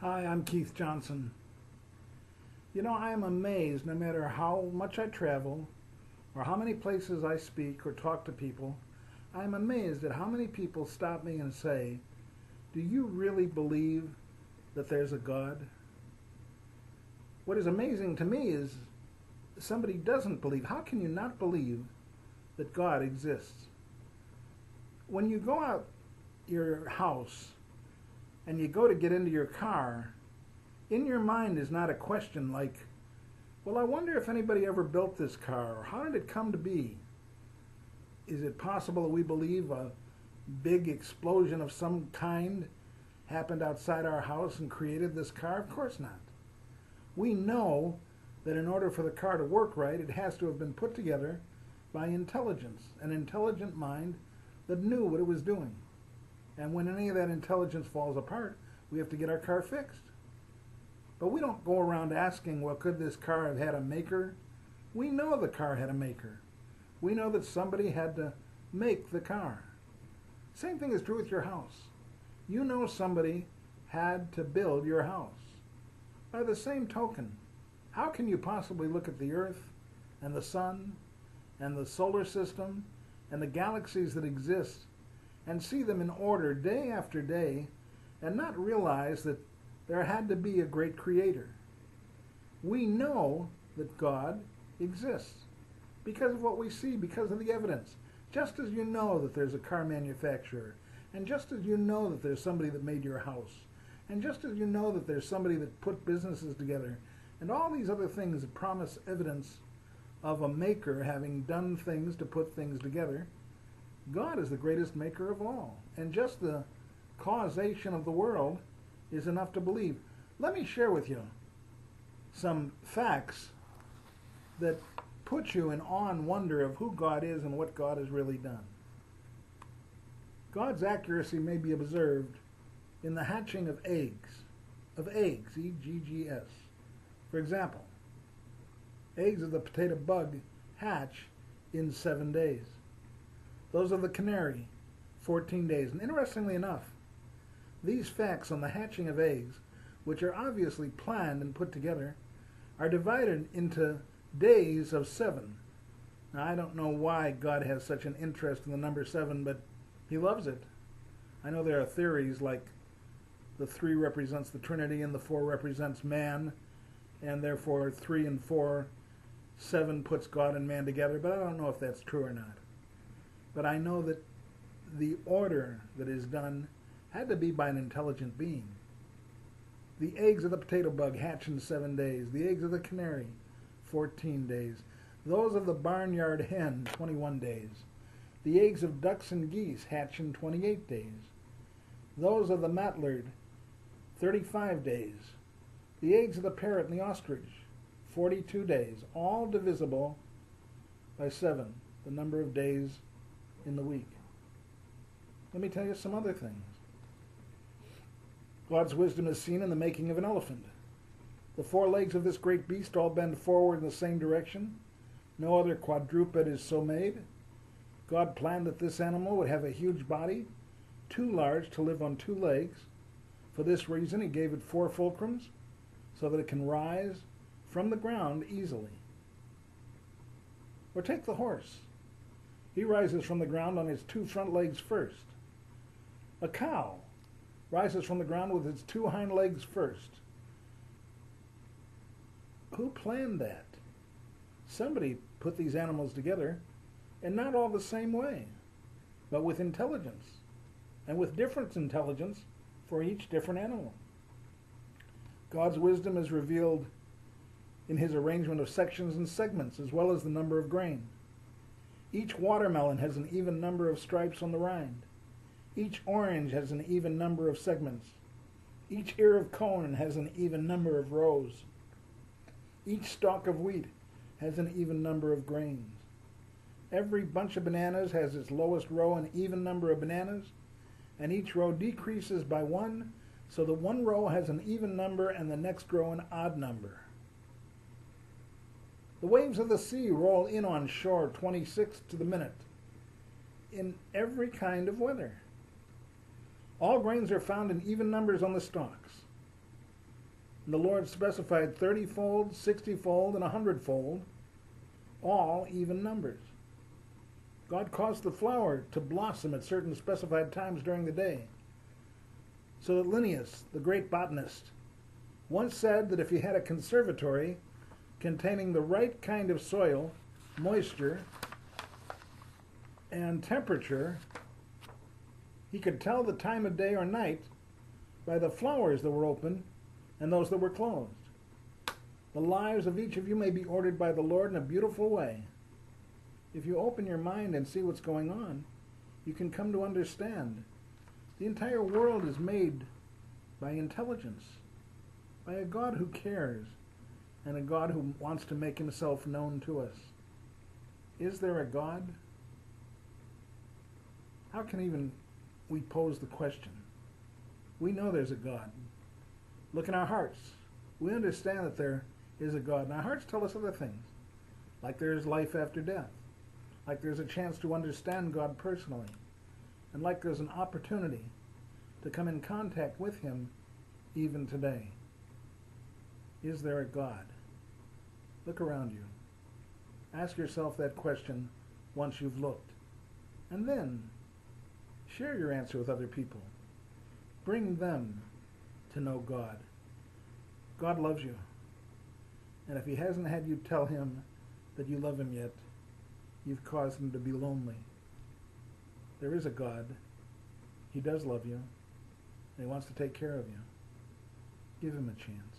Hi, I'm Keith Johnson. You know, I am amazed no matter how much I travel or how many places I speak or talk to people, I am amazed at how many people stop me and say, "Do you really believe that there's a God?" What is amazing to me is somebody doesn't believe. How can you not believe that God exists? When you go out your house and you go to get into your car, in your mind is not a question like, well, I wonder if anybody ever built this car, or how did it come to be? Is it possible that we believe a big explosion of some kind happened outside our house and created this car? Of course not. We know that in order for the car to work right, it has to have been put together by intelligence, an intelligent mind that knew what it was doing. And when any of that intelligence falls apart, we have to get our car fixed. But we don't go around asking, well, could this car have had a maker? We know the car had a maker. We know that somebody had to make the car. Same thing is true with your house. You know somebody had to build your house. By the same token, how can you possibly look at the earth and the sun and the solar system and the galaxies that exist and see them in order day after day and not realize that there had to be a great creator? We know that God exists because of what we see, because of the evidence. Just as you know that there's a car manufacturer, and just as you know that there's somebody that made your house, and just as you know that there's somebody that put businesses together, and all these other things that promise evidence of a maker having done things to put things together, God is the greatest maker of all. And just the causation of the world is enough to believe. Let me share with you some facts that put you in awe and wonder of who God is and what God has really done. God's accuracy may be observed in the hatching of eggs, E-G-G-S. For example, eggs of the potato bug hatch in 7 days. Those of the canary, 14 days. And interestingly enough, these facts on the hatching of eggs, which are obviously planned and put together, are divided into days of 7. Now, I don't know why God has such an interest in the number 7, but he loves it. I know there are theories like the 3 represents the Trinity and the 4 represents man, and therefore 3 and 4, 7 puts God and man together, but I don't know if that's true or not. But I know that the order that is done had to be by an intelligent being. The eggs of the potato bug hatch in 7 days. The eggs of the canary, 14 days. Those of the barnyard hen, 21 days. The eggs of ducks and geese hatch in 28 days. Those of the mallard, 35 days. The eggs of the parrot and the ostrich, 42 days, all divisible by 7, the number of days in the week. Let me tell you some other things. God's wisdom is seen in the making of an elephant. The 4 legs of this great beast all bend forward in the same direction. No other quadruped is so made. God planned that this animal would have a huge body, too large to live on 2 legs. For this reason, he gave it 4 fulcrums, so that it can rise from the ground easily. Or take the horse. He rises from the ground on his 2 front legs first. A cow rises from the ground with its 2 hind legs first. Who planned that? Somebody put these animals together, and not all the same way, but with intelligence, and with different intelligence for each different animal. God's wisdom is revealed in his arrangement of sections and segments, as well as the number of grain. Each watermelon has an even number of stripes on the rind. Each orange has an even number of segments. Each ear of corn has an even number of rows. Each stalk of wheat has an even number of grains. Every bunch of bananas has its lowest row an even number of bananas, and each row decreases by 1, so that one row has an even number and the next row an odd number. The waves of the sea roll in on shore 26 to the minute in every kind of weather. All grains are found in even numbers on the stalks. And the Lord specified 30-fold, 60-fold, and 100-fold, all even numbers. God caused the flower to blossom at certain specified times during the day, so that Linnaeus, the great botanist, once said that if he had a conservatory containing the right kind of soil, moisture, and temperature, he could tell the time of day or night by the flowers that were open and those that were closed. The lives of each of you may be ordered by the Lord in a beautiful way. If you open your mind and see what's going on, you can come to understand. The entire world is made by intelligence, by a God who cares, and a God who wants to make himself known to us. Is there a God? How can even we pose the question? We know there's a God. Look in our hearts. We understand that there is a God, and our hearts tell us other things, like there is life after death, like there's a chance to understand God personally, and like there's an opportunity to come in contact with him even today. Is there a God? Look around you. Ask yourself that question once you've looked, and then share your answer with other people. Bring them to know God. God loves you. And if he hasn't had you tell him that you love him yet, you've caused him to be lonely. There is a God. He does love you, and he wants to take care of you. Give him a chance.